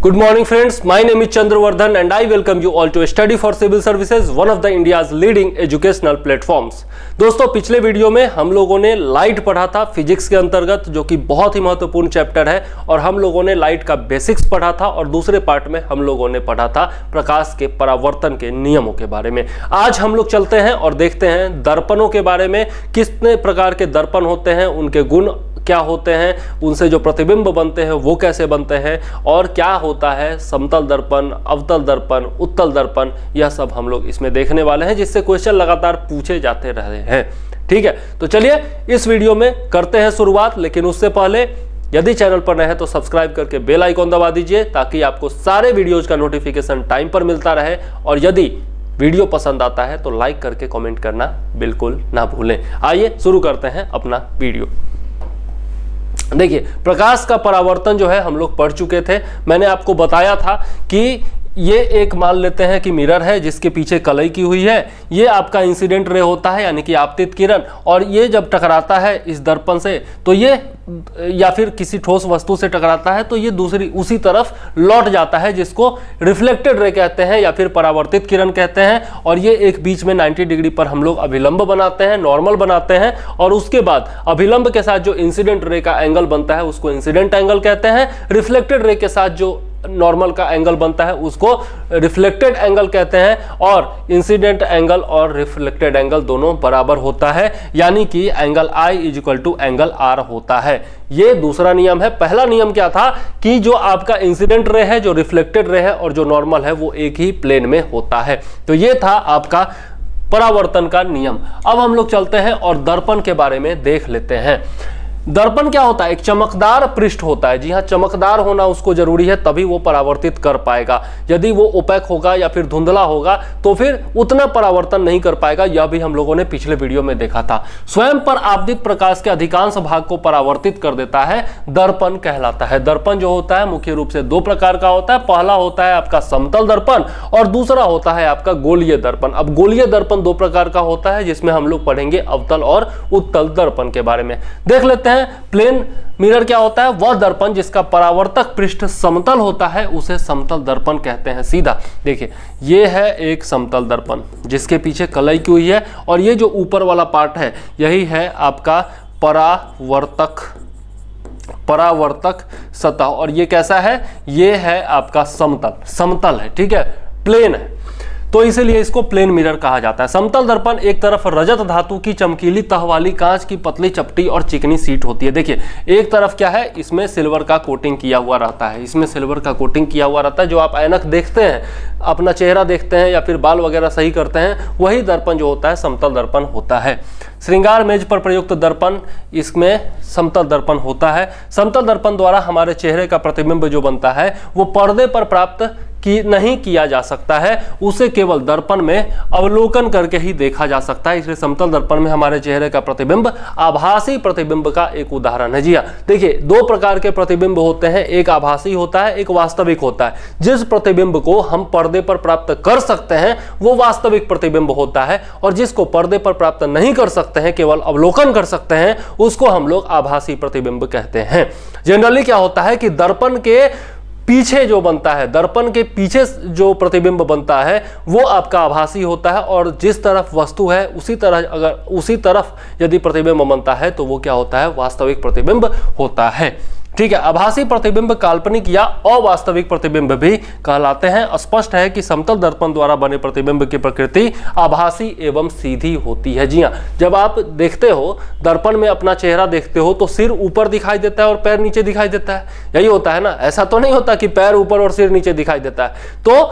Good morning friends, my name is Chandravardhan and I welcome you all to Study for Civil Services, one of the India's leading educational platforms। दोस्तों पिछले video में हम लोगों ने light पढ़ा था physics के अंतर्गत, जो कि बहुत ही महत्वपूर्ण चैप्टर है, और हम लोगों ने लाइट का बेसिक्स पढ़ा था और दूसरे पार्ट में हम लोगों ने पढ़ा था प्रकाश के परावर्तन के नियमों के बारे में। आज हम लोग चलते हैं और देखते हैं दर्पणों के बारे में, कितने प्रकार के दर्पण होते हैं, उनके गुण क्या होते हैं, उनसे जो प्रतिबिंब बनते हैं वो कैसे बनते हैं, और क्या होता है समतल दर्पण, अवतल दर्पण, उत्तल दर्पण, यह सब हम लोग इसमें देखने वाले हैं, जिससे क्वेश्चन लगातार पूछे जाते रहे हैं। ठीक है, तो चलिए इस वीडियो में करते हैं शुरुआत। लेकिन उससे पहले यदि चैनल पर नए हैं तो सब्सक्राइब करके बेल आइकॉन दबा दीजिए, ताकि आपको सारे वीडियोज का नोटिफिकेशन टाइम पर मिलता रहे। और यदि वीडियो पसंद आता है तो लाइक करके कमेंट करना बिल्कुल ना भूलें। आइए शुरू करते हैं अपना वीडियो। देखिए, प्रकाश का परावर्तन जो है हम लोग पढ़ चुके थे। मैंने आपको बताया था कि ये एक मान लेते हैं कि मिरर है जिसके पीछे कलई की हुई है, ये आपका इंसिडेंट रे होता है यानी कि आपतित किरण, और ये जब टकराता है इस दर्पण से तो ये या फिर किसी ठोस वस्तु से टकराता है तो ये दूसरी उसी तरफ लौट जाता है, जिसको रिफ्लेक्टेड रे कहते हैं या फिर परावर्तित किरण कहते हैं। और ये एक बीच में 90 डिग्री पर हम लोग अभिलंब बनाते हैं, नॉर्मल बनाते हैं, और उसके बाद अभिलंब के साथ जो इंसिडेंट रे का एंगल बनता है उसको इंसिडेंट एंगल कहते हैं। रिफ्लेक्टेड रे के साथ जो नॉर्मल का एंगल बनता है उसको रिफ्लेक्टेड एंगल कहते हैं। और इंसिडेंट एंगल और रिफ्लेक्टेड एंगल दोनों बराबर होता है, यानी कि angle I equal to angle R होता है। ये दूसरा नियम है। पहला नियम क्या था कि जो आपका इंसिडेंट रे है, जो रिफ्लेक्टेड रे है और जो नॉर्मल है वो एक ही प्लेन में होता है। तो ये था आपका परावर्तन का नियम। अब हम लोग चलते हैं और दर्पण के बारे में देख लेते हैं। दर्पण क्या होता है? एक चमकदार पृष्ठ होता है। जी हाँ, चमकदार होना उसको जरूरी है, तभी वो परावर्तित कर पाएगा। यदि वो ओपेक होगा या फिर धुंधला होगा तो फिर उतना परावर्तन नहीं कर पाएगा। यह भी हम लोगों ने पिछले वीडियो में देखा था। स्वयं पर आपतित प्रकाश के अधिकांश भाग को परावर्तित कर देता है, दर्पण कहलाता है। दर्पण जो होता है मुख्य रूप से दो प्रकार का होता है। पहला होता है आपका समतल दर्पण और दूसरा होता है आपका गोलीय दर्पण। अब गोलीय दर्पण दो प्रकार का होता है, जिसमें हम लोग पढ़ेंगे अवतल और उत्तल दर्पण के बारे में। देख लेते हैं। प्लेन मिरर क्या होता है? वह दर्पण जिसका परावर्तक पृष्ठ समतल होता है उसे समतल दर्पण कहते हैं। सीधा देखिए, ये है एक समतल दर्पण जिसके पीछे कलई की हुई है, और ये जो ऊपर वाला पार्ट है यही है आपका परावर्तक सतह। और ये कैसा है? ये है आपका समतल है। ठीक है, प्लेन है, तो इसीलिए इसको प्लेन मिरर कहा जाता है। समतल दर्पण एक तरफ रजत धातु की चमकीली तह वाली कांच की पतली चपटी और चिकनी सीट होती है। देखिए, एक तरफ क्या है, इसमें सिल्वर का कोटिंग किया हुआ रहता है। इसमें सिल्वर का कोटिंग किया हुआ रहता है। जो आप ऐनक देखते हैं, अपना चेहरा देखते हैं या फिर बाल वगैरह सही करते हैं, वही दर्पण जो होता है समतल दर्पण होता है। श्रृंगार मेज पर प्रयुक्त दर्पण, इसमें समतल दर्पण होता है। समतल दर्पण द्वारा हमारे चेहरे का प्रतिबिंब जो बनता है वो पर्दे पर प्राप्त नहीं किया जा सकता है, उसे केवल दर्पण में अवलोकन करके ही देखा जा सकता है। इसलिए समतल दर्पण में हमारे चेहरे का प्रतिबिंब आभासी प्रतिबिंब का एक उदाहरण है। जी हाँ, देखिए, दो प्रकार के प्रतिबिंब होते हैं, एक आभासी होता है, एक वास्तविक होता है। जिस प्रतिबिंब को हम पर्दे पर प्राप्त कर सकते हैं वो वास्तविक प्रतिबिंब होता है, और जिसको पर्दे पर प्राप्त नहीं कर सकते हैं, केवल अवलोकन कर सकते हैं, उसको हम लोग आभासी प्रतिबिंब कहते हैं। जनरली क्या होता है कि दर्पण के पीछे जो बनता है, दर्पण के पीछे जो प्रतिबिंब बनता है वो आपका आभासी होता है, और जिस तरफ वस्तु है उसी तरफ यदि प्रतिबिंब बनता है तो वो क्या होता है? वास्तविक प्रतिबिंब होता है। ठीक है, आभासी प्रतिबिंब काल्पनिक या अवास्तविक प्रतिबिंब भी कहलाते हैं। स्पष्ट है कि समतल दर्पण द्वारा बने प्रतिबिंब की प्रकृति आभासी एवं सीधी होती है। जी हाँ, जब आप देखते हो दर्पण में अपना चेहरा देखते हो तो सिर ऊपर दिखाई देता है और पैर नीचे दिखाई देता है, यही होता है ना। ऐसा तो नहीं होता कि पैर ऊपर और सिर नीचे दिखाई देता है। तो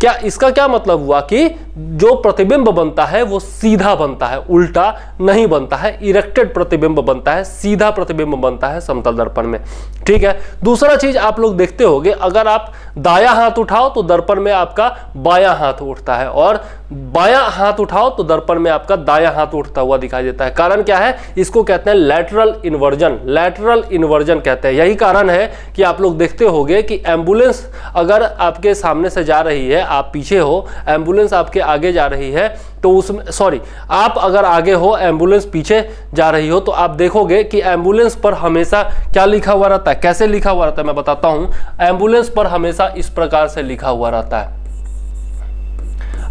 क्या इसका क्या मतलब हुआ कि जो प्रतिबिंब बनता है वो सीधा बनता है, उल्टा नहीं बनता है। इरेक्टेड प्रतिबिंब बनता है, सीधा प्रतिबिंब बनता है समतल दर्पण में। ठीक है, दूसरा चीज आप लोग देखते होंगे, अगर आप दायां हाथ उठाओ तो दर्पण में आपका बायां हाथ उठता है, और बायां हाथ उठाओ तो दर्पण में आपका दायां हाथ उठता हुआ दिखाई देता है। कारण क्या है? इसको कहते हैं लैटरल इन्वर्जन कहते हैं। यही कारण है कि आप लोग देखते होंगे कि एम्बुलेंस अगर आपके सामने से जा रही है, आप पीछे हो, एम्बुलेंस आपके आगे जा रही है, तो उसमें सॉरी, आप अगर आगे हो, एम्बुलेंस पीछे जा रही हो, तो आप देखोगे कि एम्बुलेंस पर हमेशा क्या लिखा हुआ रहता है, कैसे लिखा हुआ रहता है, मैं बताता हूं। एम्बुलेंस पर हमेशा इस प्रकार से लिखा हुआ रहता है,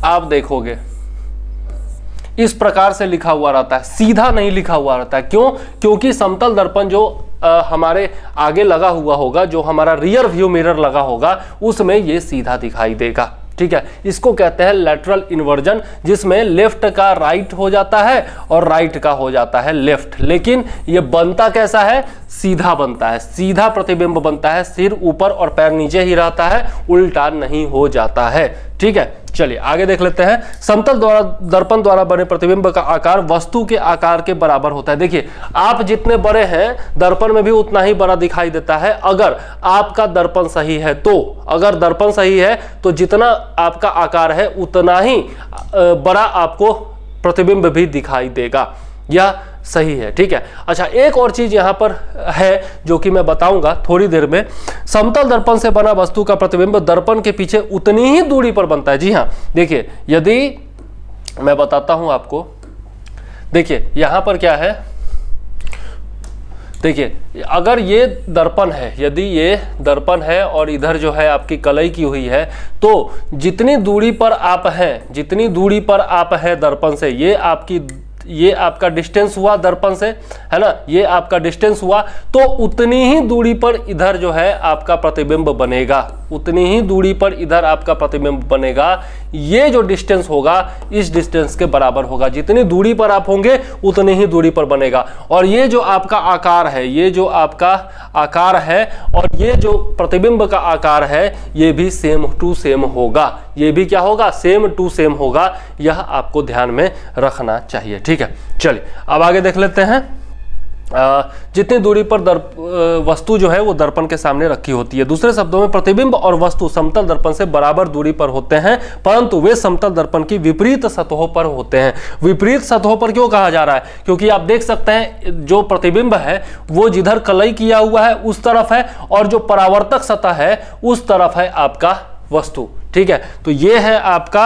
आप देखोगे इस प्रकार से लिखा हुआ रहता है, सीधा नहीं लिखा हुआ रहता है। क्यों? क्योंकि समतल दर्पण जो हमारे आगे लगा हुआ होगा, जो हमारा रियर व्यू मिरर लगा होगा, उसमें ये सीधा दिखाई देगा। ठीक है, इसको कहते हैं लेटरल इन्वर्जन, जिसमें लेफ्ट का राइट हो जाता है और राइट का हो जाता है लेफ्ट। लेकिन ये बनता कैसा है? सीधा बनता है, सीधा प्रतिबिंब बनता है, सिर ऊपर और पैर नीचे ही रहता है, उल्टा नहीं हो जाता है। ठीक है, चलिए आगे देख लेते हैं। समतल द्वारा दर्पण द्वारा बने प्रतिबिंब का आकार वस्तु के आकार के बराबर होता है। देखिए, आप जितने बड़े हैं दर्पण में भी उतना ही बड़ा दिखाई देता है, अगर आपका दर्पण सही है तो। अगर दर्पण सही है तो जितना आपका आकार है उतना ही बड़ा आपको प्रतिबिंब भी दिखाई देगा, यह सही है। ठीक है, अच्छा एक और चीज यहां पर है जो कि मैं बताऊंगा थोड़ी देर में। समतल दर्पण से बना वस्तु का प्रतिबिंब दर्पण के पीछे उतनी ही दूरी पर बनता है। जी हां, देखिए यदि मैं बताता हूं आपको, देखिए यहां पर क्या है, देखिए अगर ये दर्पण है, यदि ये दर्पण है और इधर जो है आपकी कलई की हुई है, तो जितनी दूरी पर आप हैं, जितनी दूरी पर आप हैं दर्पण से, ये आपका डिस्टेंस हुआ दर्पण से, है ना, ये आपका डिस्टेंस हुआ, तो उतनी ही दूरी पर इधर जो है आपका प्रतिबिंब बनेगा, उतनी ही दूरी पर इधर आपका प्रतिबिंब बनेगा। ये जो डिस्टेंस होगा इस डिस्टेंस के बराबर होगा, जितनी दूरी पर आप होंगे उतनी ही दूरी पर बनेगा। और ये जो आपका आकार है, ये जो आपका आकार है और ये जो प्रतिबिंब का आकार है, ये भी सेम टू सेम होगा, ये भी क्या होगा? सेम टू सेम होगा। यह आपको ध्यान में रखना चाहिए। ठीक है, चलिए अब आगे देख लेते हैं। जितनी दूरी पर वस्तु जो है वो दर्पण के सामने रखी होती है। दूसरे शब्दों में प्रतिबिंब और वस्तु समतल दर्पण से बराबर दूरी पर होते हैं, परंतु वे समतल दर्पण की विपरीत सतहों पर होते हैं। विपरीत सतहों पर क्यों कहा जा रहा है? क्योंकि आप देख सकते हैं जो प्रतिबिंब है वो जिधर कलई किया हुआ है उस तरफ है, और जो परावर्तक सतह है उस तरफ है आपका वस्तु। ठीक है, तो ये है आपका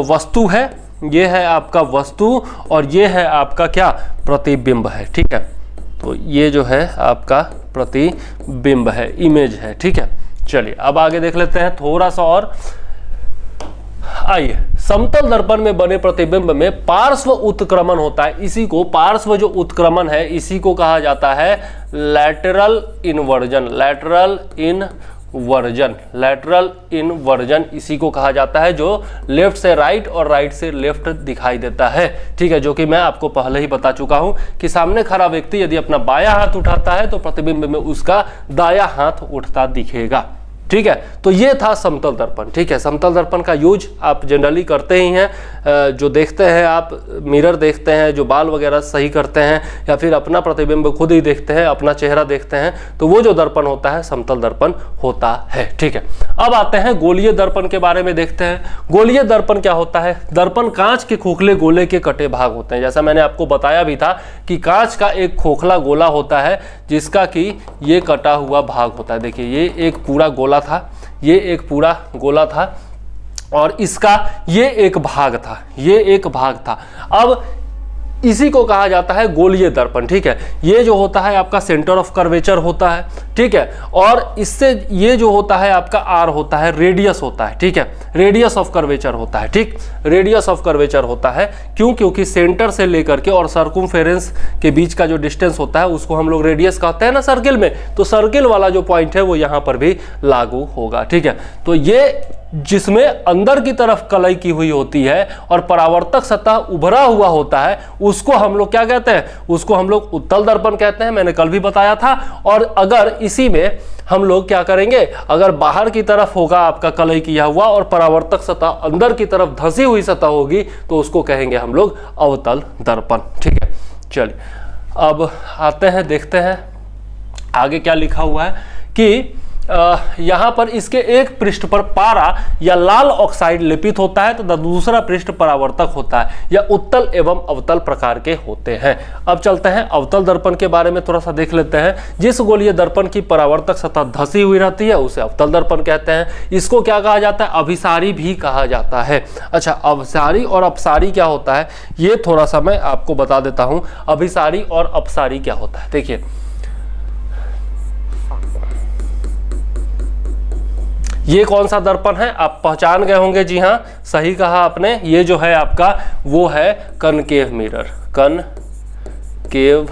वस्तु है, ये है आपका वस्तु, और ये है आपका क्या? प्रतिबिंब है। ठीक है, तो ये जो है आपका प्रतिबिंब है, इमेज है। ठीक है, चलिए अब आगे देख लेते हैं थोड़ा सा और। आइए, समतल दर्पण में बने प्रतिबिंब में पार्श्व उत्क्रमण होता है। इसी को, पार्श्व जो उत्क्रमण है, इसी को कहा जाता है लैटरल इन्वर्जन। लैटरल इनवर्जन इसी को कहा जाता है, जो लेफ्ट से राइट और राइट से लेफ्ट दिखाई देता है। ठीक है, जो कि मैं आपको पहले ही बता चुका हूं कि सामने खड़ा व्यक्ति यदि अपना बायां हाथ उठाता है तो प्रतिबिंब में उसका दायां हाथ उठता दिखेगा। ठीक है, तो ये था समतल दर्पण। ठीक है, समतल दर्पण का यूज आप जनरली करते ही हैं, जो देखते हैं आप मिरर देखते हैं, जो बाल वगैरह सही करते हैं, या फिर अपना प्रतिबिंब खुद ही देखते हैं, अपना चेहरा देखते हैं, तो वो जो दर्पण होता है समतल दर्पण होता है। ठीक है, अब आते हैं गोलीय दर्पण के बारे में देखते हैं। गोलीय दर्पण क्या होता है? दर्पण कांच के खोखले गोले के कटे भाग होते हैं। जैसा मैंने आपको बताया भी था कि कांच का एक खोखला गोला होता है जिसका कि ये कटा हुआ भाग होता है। देखिए, ये एक पूरा गोला था, ये एक पूरा गोला था, और इसका ये एक भाग था, ये एक भाग था। अब इसी को कहा जाता है गोलीय दर्पण। ठीक है, ये जो होता है आपका सेंटर ऑफ कर्वेचर होता है। ठीक है, और इससे ये जो होता है आपका आर होता है, रेडियस होता है। ठीक है, रेडियस ऑफ कर्वेचर होता है। ठीक, रेडियस ऑफ कर्वेचर होता है। क्यों? क्योंकि सेंटर से लेकर के और सर्कुमफेरेंस के बीच का जो डिस्टेंस होता है उसको हम लोग रेडियस कहते हैं ना सर्किल में, तो सर्किल वाला जो पॉइंट है वो यहाँ पर भी लागू होगा। ठीक है, तो ये जिसमें अंदर की तरफ कलई की हुई होती है और परावर्तक सतह उभरा हुआ होता है, उसको हम लोग क्या कहते हैं? उसको हम लोग उत्तल दर्पण कहते हैं, मैंने कल भी बताया था। और अगर इसी में हम लोग क्या करेंगे, अगर बाहर की तरफ होगा आपका कलई किया हुआ और परावर्तक सतह अंदर की तरफ धंसी हुई सतह होगी, तो उसको कहेंगे हम लोग अवतल दर्पण। ठीक है, चलिए अब आते हैं, देखते हैं आगे क्या लिखा हुआ है कि यहाँ पर इसके एक पृष्ठ पर पारा या लाल ऑक्साइड लेपित होता है, तो दूसरा पृष्ठ परावर्तक होता है। यह उत्तल एवं अवतल प्रकार के होते हैं। अब चलते हैं अवतल दर्पण के बारे में थोड़ा सा देख लेते हैं। जिस गोलीय दर्पण की परावर्तक सतह धसी हुई रहती है उसे अवतल दर्पण कहते हैं। इसको क्या कहा जाता है? अभिसारी भी कहा जाता है। अच्छा, अभिसारी और अपसारी क्या होता है ये थोड़ा सा मैं आपको बता देता हूं। अभिसारी और अपसारी क्या होता है, देखिए ये कौन सा दर्पण है आप पहचान गए होंगे। जी हाँ, सही कहा आपने। ये जो है आपका वो है कनकेव मिरर। कनकेव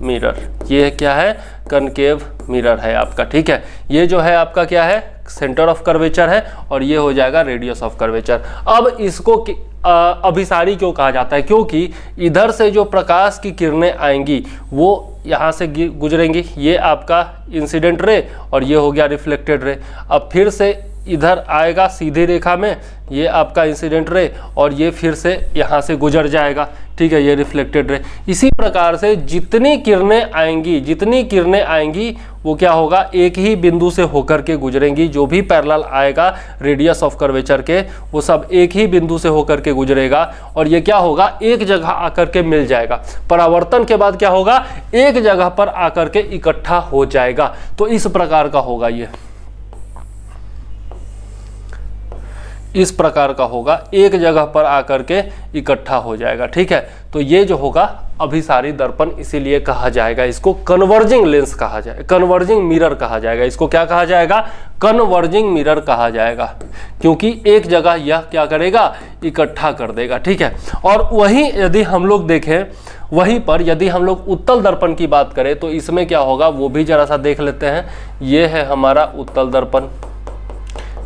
मिरर, ये क्या है? कनकेव मिरर है आपका। ठीक है, ये जो है आपका क्या है? सेंटर ऑफ कर्वेचर है और ये हो जाएगा रेडियस ऑफ कर्वेचर। अब इसको अभिसारी क्यों कहा जाता है? क्योंकि इधर से जो प्रकाश की किरणें आएंगी वो यहाँ से गुजरेंगी। ये आपका इंसिडेंट रे और ये हो गया रिफ्लेक्टेड रे। अब फिर से इधर आएगा सीधी रेखा में, ये आपका इंसिडेंट रे और ये फिर से यहाँ से गुजर जाएगा। ठीक है, ये रिफ्लेक्टेड रे। इसी प्रकार से जितनी किरणें आएंगी वो क्या होगा? एक ही बिंदु से होकर के गुजरेंगी। जो भी पैरेलल आएगा रेडियस ऑफ कर्वेचर के वो सब एक ही बिंदु से होकर के गुजरेगा और ये क्या होगा? एक जगह आकर के मिल जाएगा। परावर्तन के बाद क्या होगा? एक जगह पर आकर के इकट्ठा हो जाएगा। तो इस प्रकार का होगा, ये इस प्रकार का होगा, एक जगह पर आकर के इकट्ठा हो जाएगा। ठीक है, तो ये जो होगा अभिसारी दर्पण इसीलिए कहा जाएगा। इसको कन्वर्जिंग लेंस कहा जाएगा, कन्वर्जिंग मिरर कहा जाएगा। इसको क्या कहा जाएगा? कन्वर्जिंग मिरर कहा जाएगा, क्योंकि एक जगह यह क्या करेगा? इकट्ठा कर देगा। ठीक है, और वहीं यदि हम लोग देखें, वहीं पर यदि हम लोग उत्तल दर्पण की बात करें तो इसमें क्या होगा वो भी जरा सा देख लेते हैं। ये है हमारा उत्तल दर्पण।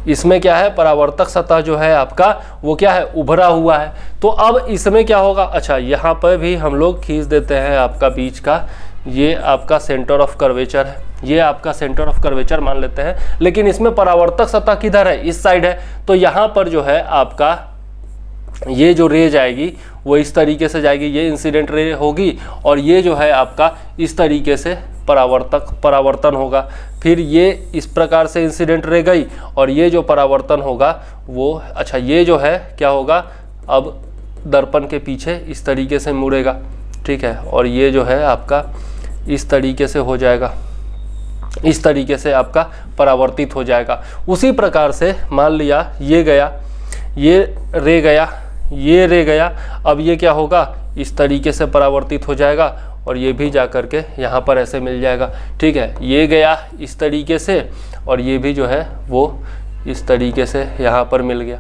इसमें क्या है? परावर्तक सतह जो है आपका वो क्या है? उभरा हुआ है। तो अब इसमें क्या होगा? अच्छा, यहाँ पर भी हम लोग खींच देते हैं आपका बीच का, ये आपका सेंटर ऑफ कर्वेचर है, ये आपका सेंटर ऑफ कर्वेचर मान लेते हैं। लेकिन इसमें परावर्तक सतह किधर है? इस साइड है। तो यहाँ पर जो है आपका ये जो रे जाएगी वो इस तरीके से जाएगी, ये इंसिडेंट रे होगी और ये जो है आपका इस तरीके से परावर्तन होगा। फिर ये इस प्रकार से इंसिडेंट रे गई और ये जो परावर्तन होगा वो, अच्छा ये जो है क्या होगा? अब दर्पण के पीछे इस तरीके से मुड़ेगा। ठीक है, और ये जो है आपका इस तरीके से हो जाएगा, इस तरीके से आपका परावर्तित हो जाएगा। उसी प्रकार से मान लिया ये गया, ये रे गया, ये रे गया, अब ये क्या होगा? इस तरीके से परावर्तित हो जाएगा और ये भी जा कर के यहाँ पर ऐसे मिल जाएगा। ठीक है, ये गया इस तरीके से और ये भी जो है वो इस तरीके से यहाँ पर मिल गया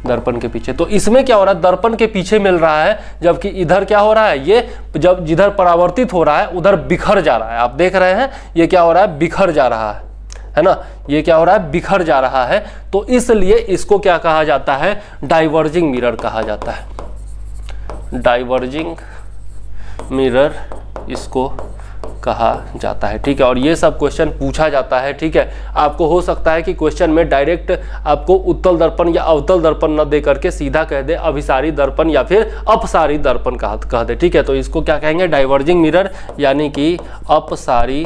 दर्पण के पीछे। तो इसमें क्या हो रहा है? दर्पण के पीछे मिल रहा है, जबकि इधर क्या हो रहा है? ये जब जिधर परावर्तित हो रहा है उधर बिखर जा रहा है। आप देख रहे हैं ये क्या हो रहा है? बिखर जा रहा है ना? ये क्या हो रहा है? बिखर जा रहा है। तो इसलिए इसको क्या कहा जाता है? डाइवर्जिंग मिरर कहा जाता है। डाइवर्जिंग मिरर इसको कहा जाता है। ठीक है, और ये सब क्वेश्चन पूछा जाता है। ठीक है, आपको हो सकता है कि क्वेश्चन में डायरेक्ट आपको उत्तल दर्पण या अवतल दर्पण न दे करके सीधा कह दे अभिसारी दर्पण या फिर अपसारी दर्पण कह दे। ठीक है, तो इसको क्या कहेंगे? डाइवर्जिंग मिरर यानी कि अपसारी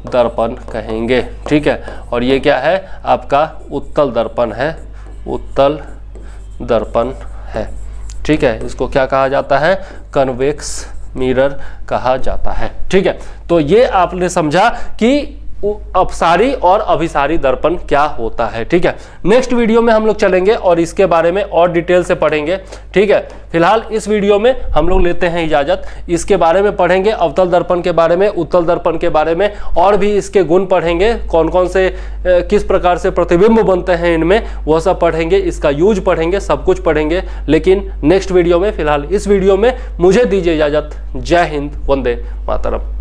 दर्पण कहेंगे। ठीक है, और ये क्या है? आपका उत्तल दर्पण है, उत्तल दर्पण है। ठीक है, इसको क्या कहा जाता है? कन्वेक्स मिरर कहा जाता है। ठीक है, तो ये आपने समझा कि अपसारी और अभिसारी दर्पण क्या होता है। ठीक है, नेक्स्ट वीडियो में हम लोग चलेंगे और इसके बारे में और डिटेल से पढ़ेंगे। ठीक है, फिलहाल इस वीडियो में हम लोग लेते हैं इजाजत। इसके बारे में पढ़ेंगे, अवतल दर्पण के बारे में, उत्तल दर्पण के बारे में, और भी इसके गुण पढ़ेंगे, कौन कौन से किस प्रकार से प्रतिबिंब बनते हैं इनमें, वह सब पढ़ेंगे, इसका यूज पढ़ेंगे, सब कुछ पढ़ेंगे। लेकिन नेक्स्ट वीडियो में, फिलहाल इस वीडियो में मुझे दीजिए इजाजत। जय हिंद, वंदे मातरम।